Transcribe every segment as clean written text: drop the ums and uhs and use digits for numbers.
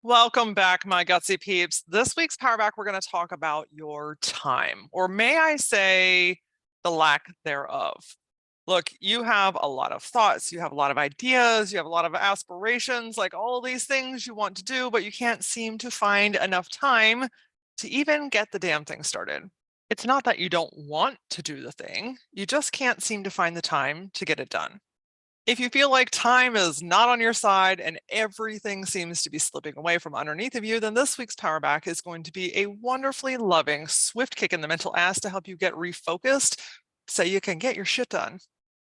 Welcome back, my Gutsy peeps. This week's Powerback, we're going to talk about your time, or may I say, the lack thereof. Look, you have a lot of thoughts, you have a lot of ideas, you have a lot of aspirations, like all these things you want to do, but you can't seem to find enough time to even get the damn thing started. It's not that you don't want to do the thing, you just can't seem to find the time to get it done. If you feel like time is not on your side and everything seems to be slipping away from underneath of you, then this week's Power Back is going to be a wonderfully loving, swift kick in the mental ass to help you get refocused so you can get your shit done.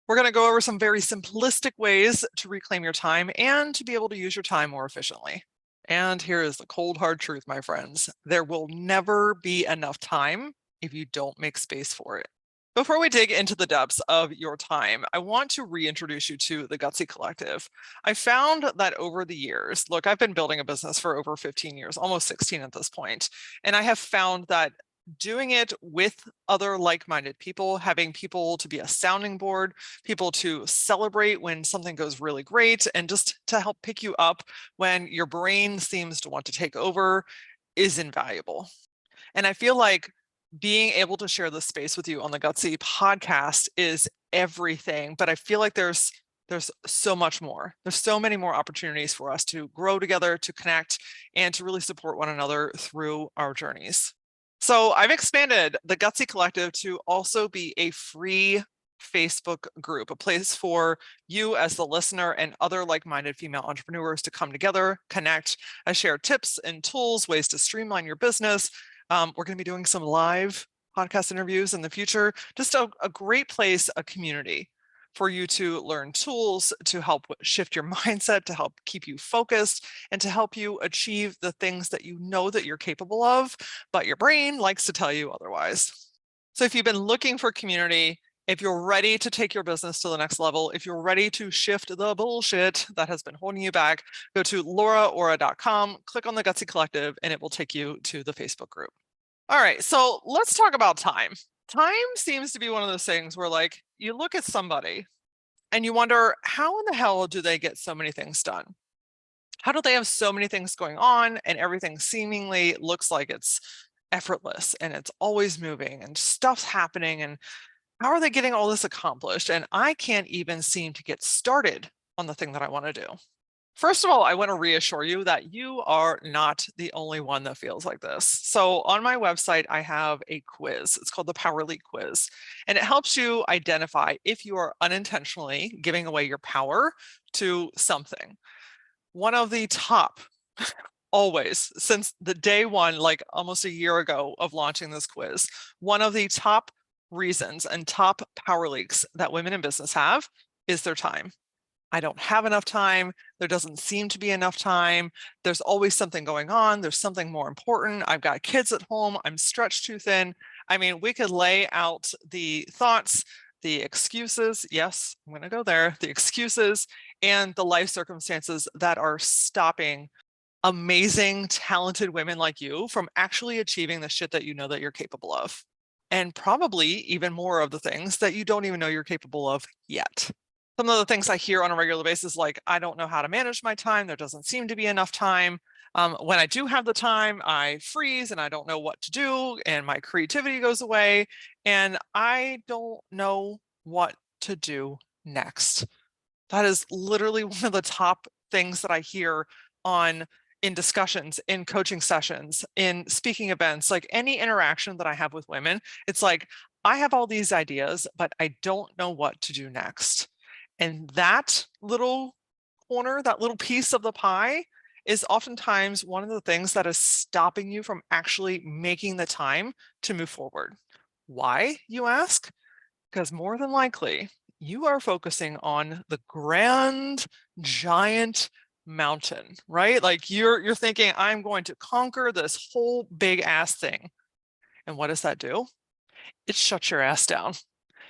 We're going to go over some very simplistic ways to reclaim your time and to be able to use your time more efficiently. And here is the cold, hard truth, my friends. There will never be enough time if you don't make space for it. Before we dig into the depths of your time, I want to reintroduce you to the Gutsy Collective. I found that over the years, look, I've been building a business for over 15 years, almost 16 at this point, and I have found that doing it with other like-minded people, having people to be a sounding board, people to celebrate when something goes really great, and just to help pick you up when your brain seems to want to take over is invaluable. And I feel like being able to share this space with you on the Gutsy podcast is everything, but I feel like there's so much more. There's so many more opportunities for us to grow together, to connect, and to really support one another through our journeys. So I've expanded the Gutsy Collective to also be a free Facebook group, a place for you as the listener and other like-minded female entrepreneurs to come together, connect, share tips and tools, ways to streamline your business. We're going to be doing some live podcast interviews in the future. Just a great place, a community for you to learn tools to help shift your mindset, to help keep you focused, and to help you achieve the things that you know that you're capable of, but your brain likes to tell you otherwise. So if you've been looking for community, if you're ready to take your business to the next level, if you're ready to shift the bullshit that has been holding you back, go to LauraAura.com, click on the Gutsy Collective, and it will take you to the Facebook group. All right, so let's talk about time. Time seems to be one of those things where, like, you look at somebody and you wonder, how in the hell do they get so many things done? How do they have so many things going on and everything seemingly looks like it's effortless and it's always moving and stuff's happening, and how are they getting all this accomplished? And I can't even seem to get started on the thing that I want to do. First of all, I want to reassure you that you are not the only one that feels like this. So on my website, I have a quiz. It's called the Power Leak Quiz, and it helps you identify if you are unintentionally giving away your power to something. One of the top, always, since the day one, like almost a year ago of launching this quiz, one of the top reasons and top power leaks that women in business have is their time. I don't have enough time. There doesn't seem to be enough time. There's always something going on. There's something more important. I've got kids at home. I'm stretched too thin. I mean, we could lay out the thoughts, the excuses. Yes, I'm going to go there. The excuses and the life circumstances that are stopping amazing, talented women like you from actually achieving the shit that you know that you're capable of. And probably even more of the things that you don't even know you're capable of yet. Some of the things I hear on a regular basis, like, I don't know how to manage my time. There doesn't seem to be enough time. When I do have the time, I freeze and I don't know what to do, and my creativity goes away, and I don't know what to do next. That is literally one of the top things that I hear in discussions, in coaching sessions, in speaking events, like any interaction that I have with women. It's like, I have all these ideas, but I don't know what to do next. And that little corner, that little piece of the pie is oftentimes one of the things that is stopping you from actually making the time to move forward. Why, you ask? Because more than likely, you are focusing on the grand, giant mountain, right? Like you're thinking, I'm going to conquer this whole big ass thing. And what does that do? It shuts your ass down,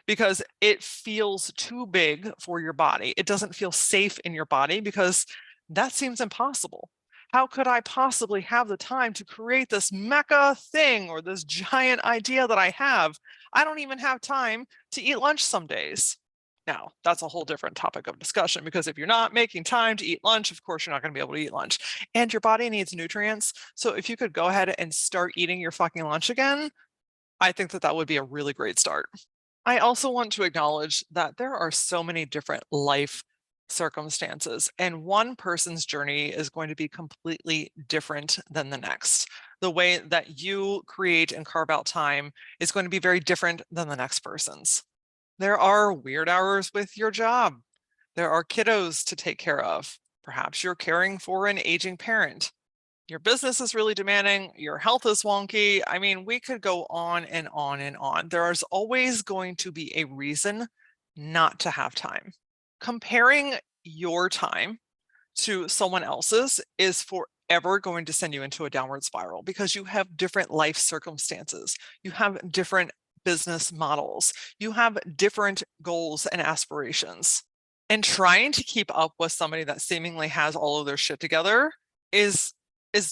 because it feels too big for your body. It doesn't feel safe in your body because that seems impossible. How could I possibly have the time to create this mecha thing or this giant idea that I have? I don't even have time to eat lunch some days. Now, that's a whole different topic of discussion, because if you're not making time to eat lunch, of course, you're not going to be able to eat lunch. And your body needs nutrients. So if you could go ahead and start eating your fucking lunch again, I think that that would be a really great start. I also want to acknowledge that there are so many different life circumstances, and one person's journey is going to be completely different than the next. The way that you create and carve out time is going to be very different than the next person's. There are weird hours with your job. There are kiddos to take care of. Perhaps you're caring for an aging parent. Your business is really demanding. Your health is wonky. I mean, we could go on and on and on. There is always going to be a reason not to have time. Comparing your time to someone else's is forever going to send you into a downward spiral, because you have different life circumstances. You have different business models. You have different goals and aspirations. And trying to keep up with somebody that seemingly has all of their shit together is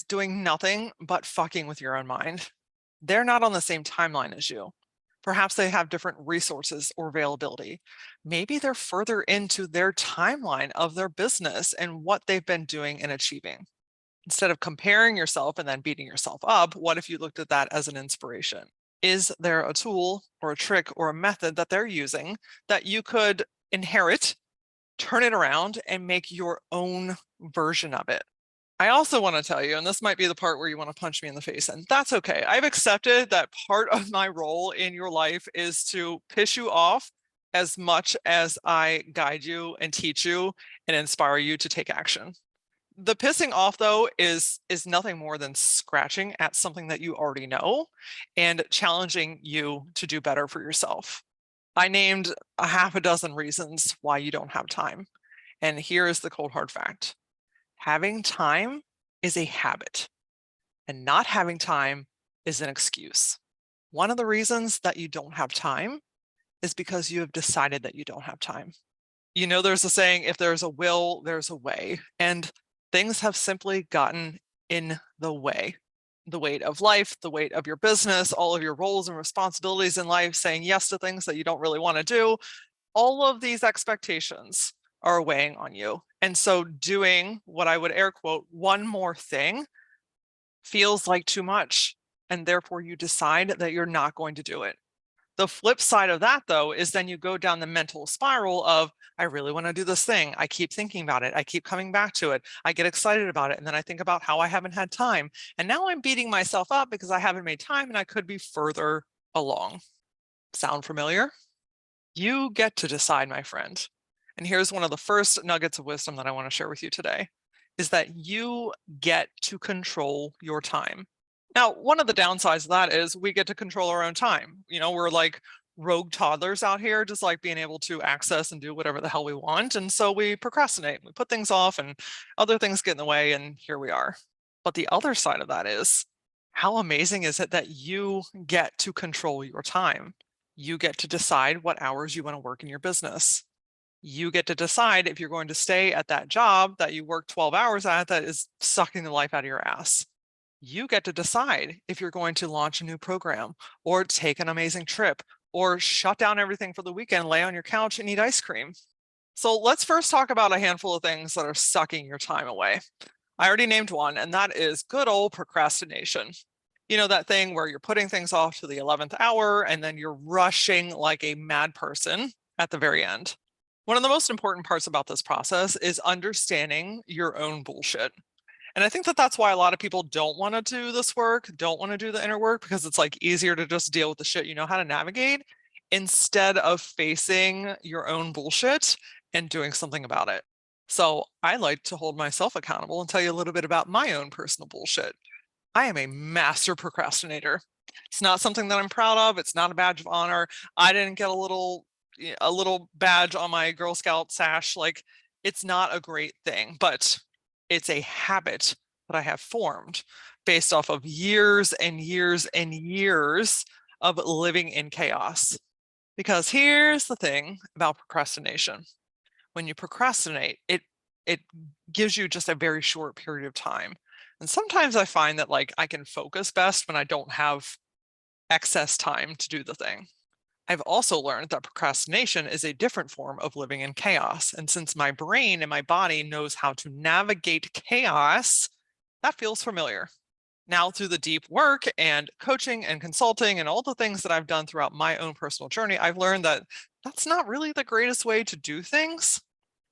doing nothing but fucking with your own mind. They're not on the same timeline as you. Perhaps they have different resources or availability. Maybe they're further into their timeline of their business and what they've been doing and achieving. Instead of comparing yourself and then beating yourself up, what if you looked at that as an inspiration? Is there a tool or a trick or a method that they're using that you could inherit, turn it around, and make your own version of it? I also want to tell you, and this might be the part where you want to punch me in the face, and that's okay. I've accepted that part of my role in your life is to piss you off as much as I guide you and teach you and inspire you to take action. The pissing off, though, is nothing more than scratching at something that you already know and challenging you to do better for yourself. I named a half a dozen reasons why you don't have time. And here is the cold hard fact. Having time is a habit, and not having time is an excuse. One of the reasons that you don't have time is because you have decided that you don't have time. You know, there's a saying, if there's a will, there's a way. And things have simply gotten in the way. The weight of life, the weight of your business, all of your roles and responsibilities in life, saying yes to things that you don't really want to do. All of these expectations are weighing on you. And so doing what I would air quote, one more thing feels like too much. And therefore you decide that you're not going to do it. The flip side of that, though, is then you go down the mental spiral of, I really want to do this thing. I keep thinking about it. I keep coming back to it. I get excited about it. And then I think about how I haven't had time. And now I'm beating myself up because I haven't made time and I could be further along. Sound familiar? You get to decide, my friend. And here's one of the first nuggets of wisdom that I want to share with you today, is that you get to control your time. Now, one of the downsides of that is we get to control our own time. You know, we're like rogue toddlers out here, just like being able to access and do whatever the hell we want. And so we procrastinate, we put things off, and other things get in the way, and here we are. But the other side of that is, how amazing is it that you get to control your time? You get to decide what hours you want to work in your business. You get to decide if you're going to stay at that job that you work 12 hours at that is sucking the life out of your ass. You get to decide if you're going to launch a new program or take an amazing trip or shut down everything for the weekend, lay on your couch and eat ice cream. So let's first talk about a handful of things that are sucking your time away. I already named one, and that is good old procrastination. You know, that thing where you're putting things off to the 11th hour and then you're rushing like a mad person at the very end. One of the most important parts about this process is understanding your own bullshit. And I think that that's why a lot of people don't want to do this work, don't want to do the inner work, because it's like easier to just deal with the shit you know how to navigate instead of facing your own bullshit and doing something about it. So I like to hold myself accountable and tell you a little bit about my own personal bullshit. I am a master procrastinator. It's not something that I'm proud of. It's not a badge of honor. I didn't get a little badge on my Girl Scout sash. Like, it's not a great thing, but it's a habit that I have formed based off of years and years and years of living in chaos. Because here's the thing about procrastination. When you procrastinate, it gives you just a very short period of time. And sometimes I find that like I can focus best when I don't have excess time to do the thing. I've also learned that procrastination is a different form of living in chaos. And since my brain and my body knows how to navigate chaos, that feels familiar. Now, through the deep work and coaching and consulting and all the things that I've done throughout my own personal journey, I've learned that that's not really the greatest way to do things.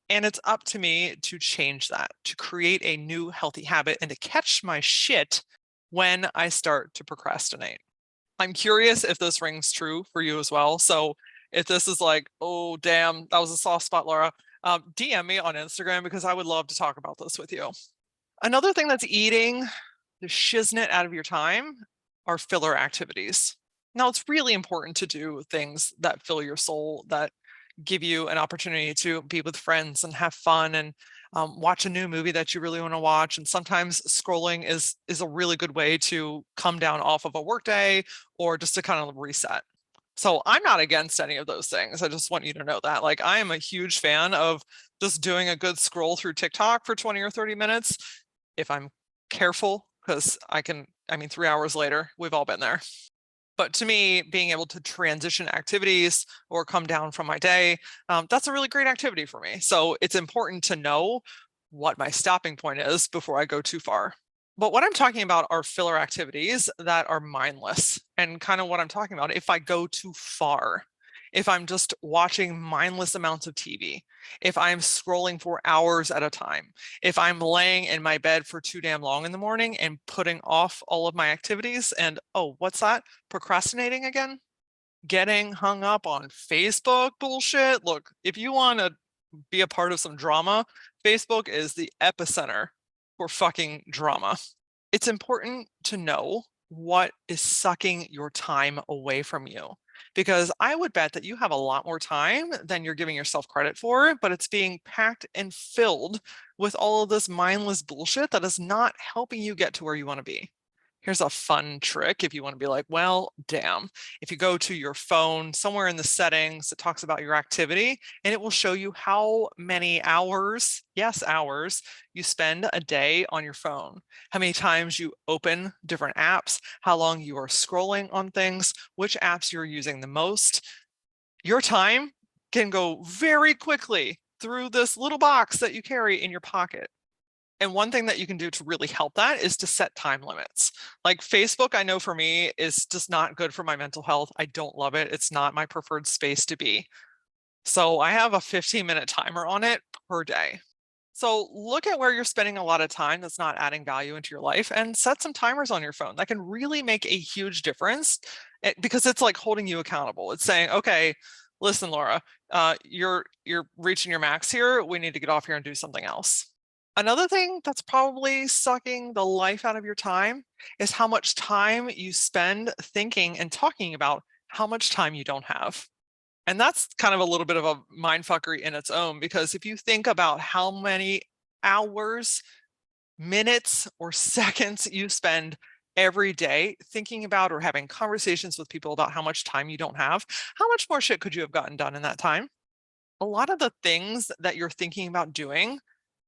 And it's up to me to change that, to create a new healthy habit and to catch my shit when I start to procrastinate. I'm curious if this rings true for you as well. So if this is like, oh, damn, that was a soft spot, Laura, DM me on Instagram because I would love to talk about this with you. Another thing that's eating the shiznit out of your time are filler activities. Now, it's really important to do things that fill your soul, that give you an opportunity to be with friends and have fun and watch a new movie that you really want to watch. And sometimes scrolling is a really good way to come down off of a workday or just to kind of reset. So I'm not against any of those things. I just want you to know that. Like, I am a huge fan of just doing a good scroll through TikTok for 20 or 30 minutes if I'm careful, because I mean, 3 hours later, we've all been there. But to me, being able to transition activities or come down from my day, that's a really great activity for me. So it's important to know what my stopping point is before I go too far. But what I'm talking about are filler activities that are mindless. And kind of what I'm talking about, if I go too far, if I'm just watching mindless amounts of TV, if I'm scrolling for hours at a time, if I'm laying in my bed for too damn long in the morning and putting off all of my activities and, oh, what's that? Procrastinating again? Getting hung up on Facebook bullshit. Look, if you want to be a part of some drama, Facebook is the epicenter for fucking drama. It's important to know what is sucking your time away from you, because I would bet that you have a lot more time than you're giving yourself credit for, but it's being packed and filled with all of this mindless bullshit that is not helping you get to where you want to be. Here's a fun trick if you want to be like, well, damn. If you go to your phone, somewhere in the settings, it talks about your activity and it will show you how many hours, yes, hours, you spend a day on your phone, how many times you open different apps, how long you are scrolling on things, which apps you're using the most. Your time can go very quickly through this little box that you carry in your pocket. And one thing that you can do to really help that is to set time limits. Like Facebook, I know for me is just not good for my mental health. I don't love it. It's not my preferred space to be. So I have a 15-minute timer on it per day. So look at where you're spending a lot of time that's not adding value into your life and set some timers on your phone. That can really make a huge difference because it's like holding you accountable. It's saying, okay, listen, Laura, you're reaching your max here. We need to get off here and do something else. Another thing that's probably sucking the life out of your time is how much time you spend thinking and talking about how much time you don't have. And that's kind of a little bit of a mindfuckery in its own, because if you think about how many hours, minutes, or seconds you spend every day thinking about or having conversations with people about how much time you don't have, how much more shit could you have gotten done in that time? A lot of the things that you're thinking about doing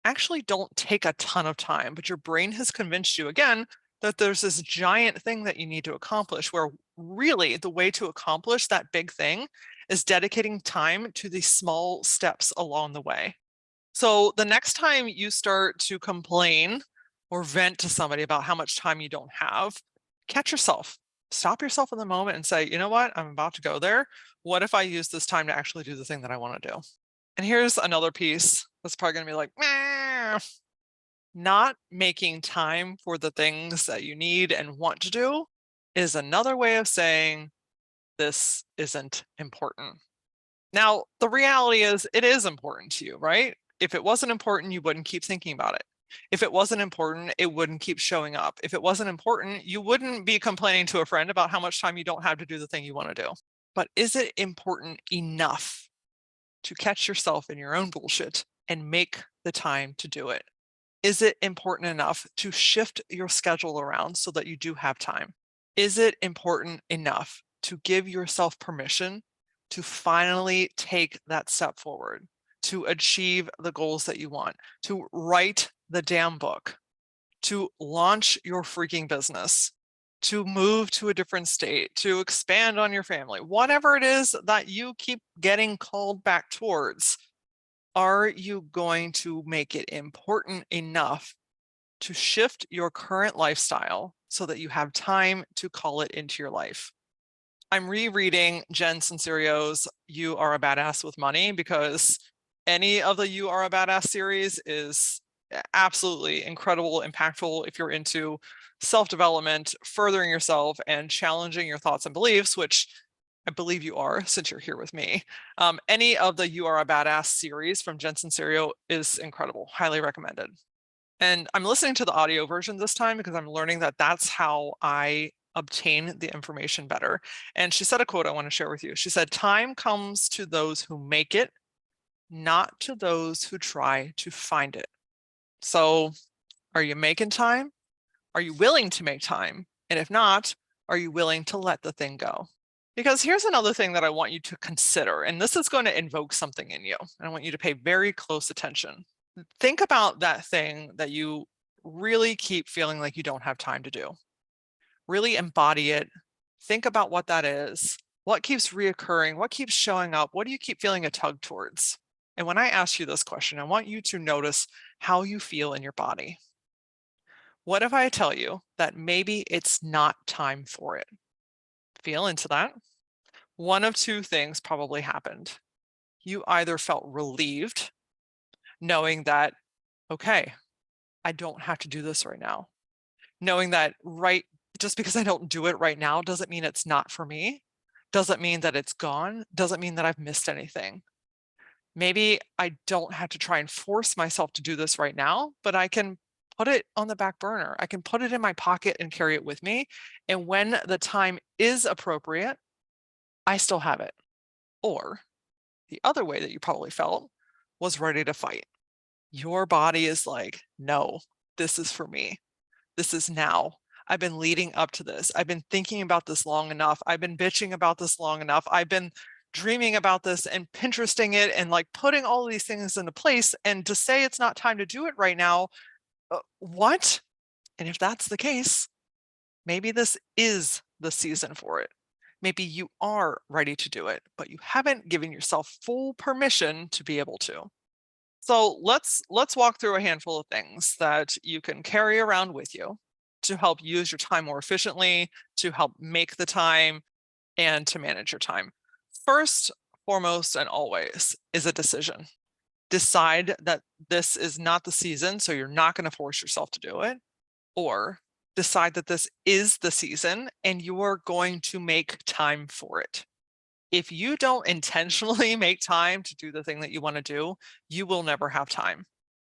actually don't take a ton of time, but your brain has convinced you again that there's this giant thing that you need to accomplish, where really the way to accomplish that big thing is dedicating time to the small steps along the way. So the next time you start to complain or vent to somebody about how much time you don't have, catch yourself. Stop yourself in the moment and say, you know what? I'm about to go there. What if I use this time to actually do the thing that I want to do? And here's another piece that's probably going to be like, meh. Not making time for the things that you need and want to do is another way of saying this isn't important. Now, the reality is it is important to you, right? If it wasn't important, you wouldn't keep thinking about it. If it wasn't important, it wouldn't keep showing up. If it wasn't important, you wouldn't be complaining to a friend about how much time you don't have to do the thing you want to do. But is it important enough to catch yourself in your own bullshit and make the time to do it? Is it important enough to shift your schedule around so that you do have time? Is it important enough to give yourself permission to finally take that step forward, to achieve the goals that you want, to write the damn book, to launch your freaking business, to move to a different state, to expand on your family, whatever it is that you keep getting called back towards, are you going to make it important enough to shift your current lifestyle so that you have time to call it into your life? I'm rereading Jen Sincerio's You Are a Badass with Money because any of the You Are a Badass series is absolutely incredible, impactful if you're into self-development, furthering yourself, and challenging your thoughts and beliefs, which I believe you are since you're here with me. Any of the You Are a Badass series from Jen Sincero is incredible, highly recommended. And I'm listening to the audio version this time because I'm learning that that's how I obtain the information better. And she said a quote I want to share with you. She said, "Time comes to those who make it, not to those who try to find it." So are you making time? Are you willing to make time? And if not, are you willing to let the thing go? Because here's another thing that I want you to consider, and this is going to invoke something in you. And I want you to pay very close attention. Think about that thing that you really keep feeling like you don't have time to do. Really embody it. Think about what that is. What keeps reoccurring? What keeps showing up? What do you keep feeling a tug towards? And when I ask you this question, I want you to notice how you feel in your body. What if I tell you that maybe it's not time for it? Feel into that. One of two things probably happened. You either felt relieved, knowing that, okay, I don't have to do this right now. Knowing that just because I don't do it right now doesn't mean it's not for me. Doesn't mean that it's gone. Doesn't mean that I've missed anything. Maybe I don't have to try and force myself to do this right now, but I can put it on the back burner. I can put it in my pocket and carry it with me. And when the time is appropriate, I still have it. Or the other way that you probably felt was ready to fight. Your body is like, no, this is for me. This is now. I've been leading up to this. I've been thinking about this long enough. I've been bitching about this long enough. I've been dreaming about this and Pinteresting it and like putting all these things into place. And to say it's not time to do it right now, what? And if that's the case, maybe this is the season for it. Maybe you are ready to do it, but you haven't given yourself full permission to be able to. So let's walk through a handful of things that you can carry around with you to help use your time more efficiently, to help make the time, and to manage your time. First, foremost, and always is a decision. Decide that this is not the season, so you're not going to force yourself to do it, or decide that this is the season and you are going to make time for it. If you don't intentionally make time to do the thing that you want to do, you will never have time.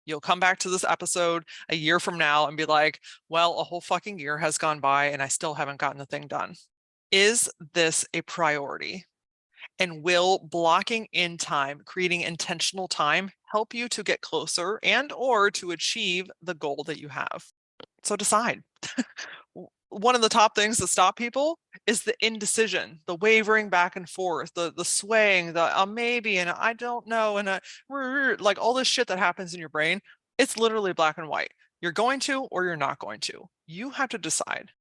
You'll come back to this episode a year from now and be like, well, a whole fucking year has gone by and I still haven't gotten the thing done. Is this a priority? And will blocking in time, creating intentional time, help you to get closer and or to achieve the goal that you have? So decide. One of the top things that stop people is the indecision, the wavering back and forth, the swaying, the maybe and I don't know, and like all this shit that happens in your brain. It's literally black and white. You're going to or you're not going to. You have to decide.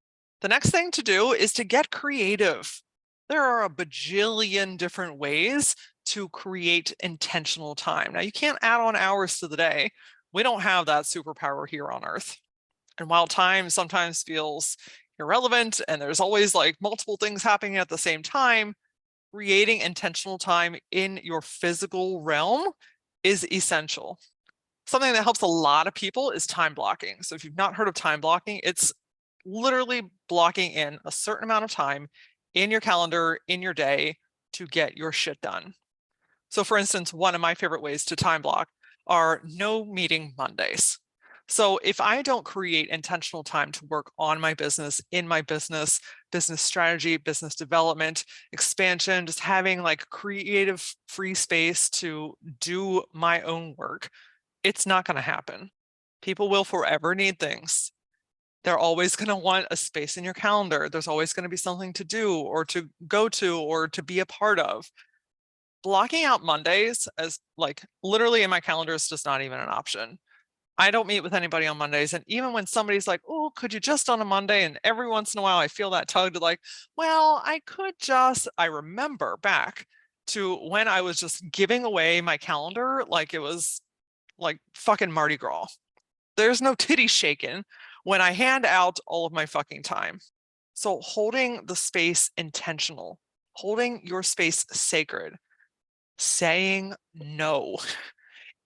The next thing to do is to get creative. There are a bajillion different ways to create intentional time. Now, you can't add on hours to the day. We don't have that superpower here on Earth. And while time sometimes feels irrelevant and there's always like multiple things happening at the same time, creating intentional time in your physical realm is essential. Something that helps a lot of people is time blocking. So if you've not heard of time blocking, it's literally blocking in a certain amount of time in your calendar, in your day to get your shit done. So for instance, one of my favorite ways to time block are no meeting Mondays. So if I don't create intentional time to work on my business, in my business, business strategy, business development, expansion, just having like creative free space to do my own work, it's not going to happen. People will forever need things. They're always going to want a space in your calendar. There's always going to be something to do or to go to or to be a part of. Blocking out Mondays as like literally in my calendar is just not even an option. I don't meet with anybody on Mondays. And even when somebody's like, oh, could you just on a Monday? And every once in a while, I feel that tug to like, well, I could just, I remember back to when I was just giving away my calendar like it was like fucking Mardi Gras. There's no titty shaking when I hand out all of my fucking time. So holding the space intentional, holding your space sacred, saying no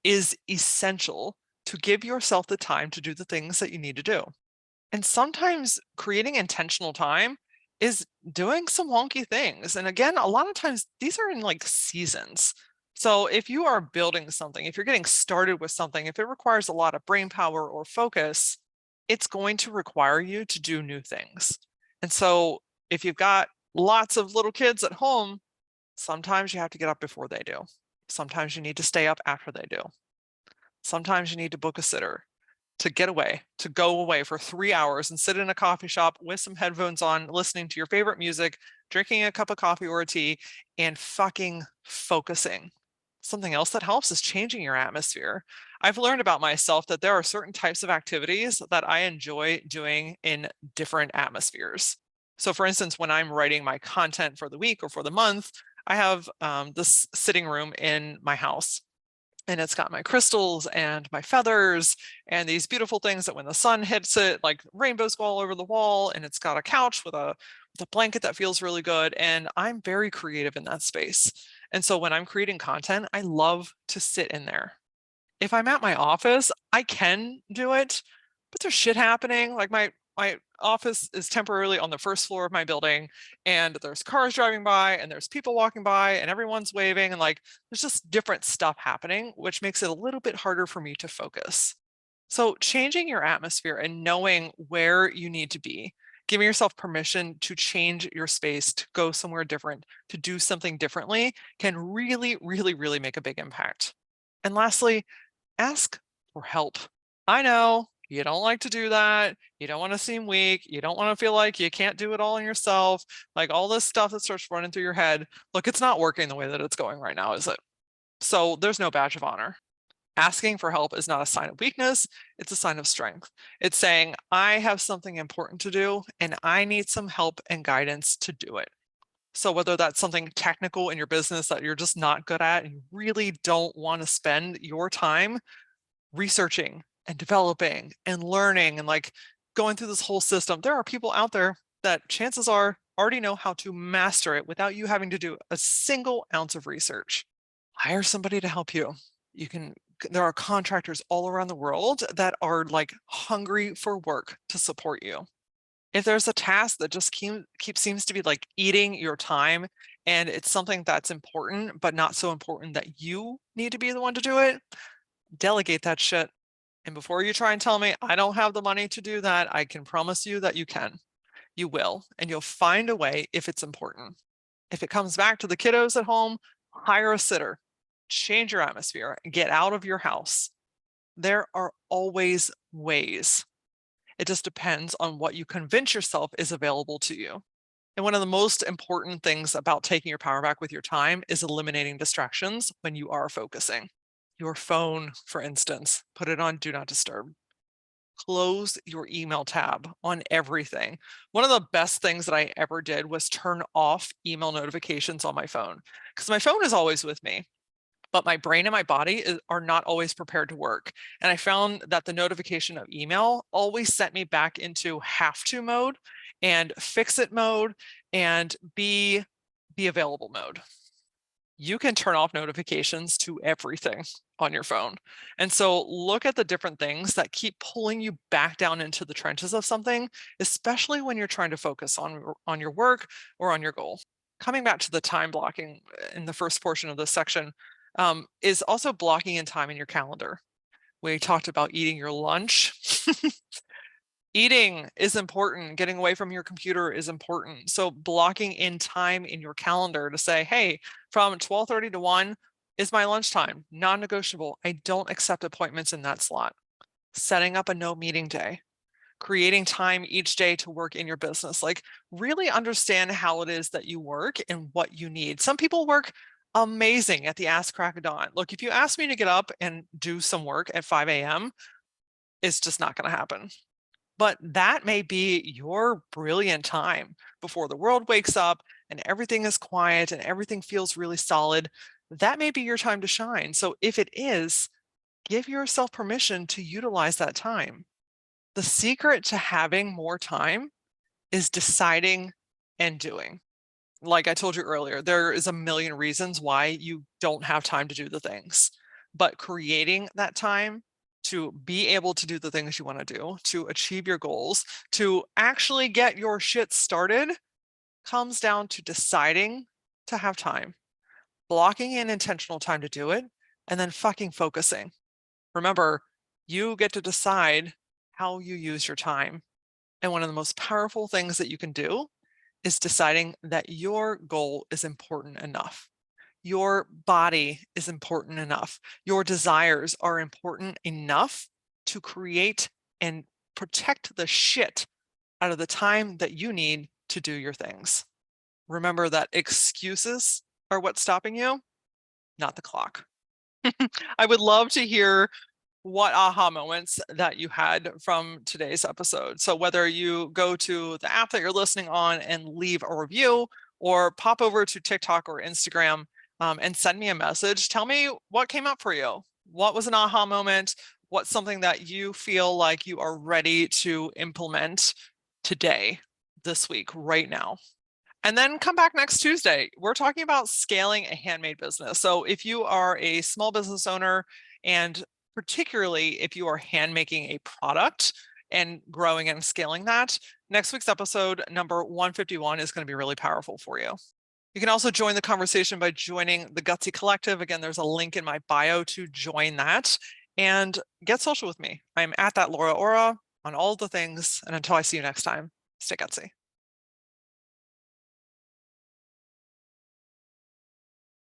is essential to give yourself the time to do the things that you need to do. And sometimes creating intentional time is doing some wonky things. And again, a lot of times these are in like seasons. So if you are building something, if you're getting started with something, if it requires a lot of brain power or focus, it's going to require you to do new things. And so if you've got lots of little kids at home, sometimes you have to get up before they do. Sometimes you need to stay up after they do. Sometimes you need to book a sitter to get away, to go away for 3 hours and sit in a coffee shop with some headphones on, listening to your favorite music, drinking a cup of coffee or a tea, and fucking focusing. Something else that helps is changing your atmosphere. I've learned about myself that there are certain types of activities that I enjoy doing in different atmospheres. So, for instance, when I'm writing my content for the week or for the month, I have this sitting room in my house. And it's got my crystals and my feathers and these beautiful things that when the sun hits it, like rainbows go all over the wall. And it's got a couch with a blanket that feels really good. And I'm very creative in that space. And so when I'm creating content, I love to sit in there. If I'm at my office, I can do it, but there's shit happening. Like my office is temporarily on the first floor of my building, and there's cars driving by and there's people walking by and everyone's waving, and like there's just different stuff happening, which makes it a little bit harder for me to focus. So changing your atmosphere and knowing where you need to be, giving yourself permission to change your space, to go somewhere different, to do something differently can really, really, really make a big impact. And lastly, ask for help. I know you don't like to do that. You don't want to seem weak. You don't want to feel like you can't do it all on yourself. Like all this stuff that starts running through your head. Look, it's not working the way that it's going right now, is it? So there's no badge of honor. Asking for help is not a sign of weakness. It's a sign of strength. It's saying, I have something important to do and I need some help and guidance to do it. So whether that's something technical in your business that you're just not good at and you really don't want to spend your time researching and developing and learning and like going through this whole system, there are people out there that chances are already know how to master it without you having to do a single ounce of research. Hire somebody to help you. You can, there are contractors all around the world that are like hungry for work to support you. If there's a task that just seems to be like eating your time and it's something that's important, but not so important that you need to be the one to do it, delegate that shit. And before you try and tell me I don't have the money to do that, I can promise you that you can. You will, and you'll find a way if it's important. If it comes back to the kiddos at home, hire a sitter, change your atmosphere, get out of your house. There are always ways. It just depends on what you convince yourself is available to you. And one of the most important things about taking your power back with your time is eliminating distractions when you are focusing. Your phone, for instance, put it on do not disturb. Close your email tab on everything. One of the best things that I ever did was turn off email notifications on my phone because my phone is always with me, but my brain and my body are not always prepared to work. And I found that the notification of email always sent me back into have to mode and fix it mode and be available mode. You can turn off notifications to everything on your phone. And so look at the different things that keep pulling you back down into the trenches of something, especially when you're trying to focus on your work or on your goal. Coming back to the time blocking in the first portion of this section, is also blocking in time in your calendar. We talked about eating your lunch. Eating is important. Getting away from your computer is important. So blocking in time in your calendar to say, hey, from 12:30 to 1 is my lunchtime, non-negotiable. I don't accept appointments in that slot. Setting up a no meeting day, creating time each day to work in your business. Like really understand how it is that you work and what you need. Some people work amazing at the ass crack of dawn. Look, if you ask me to get up and do some work at 5 a.m., It's just not going to happen. But that may be your brilliant time before the world wakes up and everything is quiet and everything feels really solid. That may be your time to shine. So if it is, give yourself permission to utilize that time. The secret to having more time is deciding and doing. Like I told you earlier, there is a million reasons why you don't have time to do the things, but creating that time to be able to do the things you want to do, to achieve your goals, to actually get your shit started comes down to deciding to have time, blocking in intentional time to do it, and then fucking focusing. Remember, you get to decide how you use your time. And one of the most powerful things that you can do is deciding that your goal is important enough. Your body is important enough. Your desires are important enough to create and protect the shit out of the time that you need to do your things. Remember that excuses are what's stopping you, not the clock. I would love to hear what aha moments that you had from today's episode. So whether you go to the app that you're listening on and leave a review, or pop over to TikTok or Instagram and send me a message, tell me what came up for you. What was an aha moment? What's something that you feel like you are ready to implement today, this week, right now? And then come back next Tuesday. We're talking about scaling a handmade business. So if you are a small business owner, and particularly if you are hand making a product and growing and scaling that, next week's episode, number 151, is going to be really powerful for you. You can also join the conversation by joining the Gutsy Collective. Again, there's a link in my bio to join that and get social with me. I'm at that LauraAura on all the things. And until I see you next time, stay gutsy.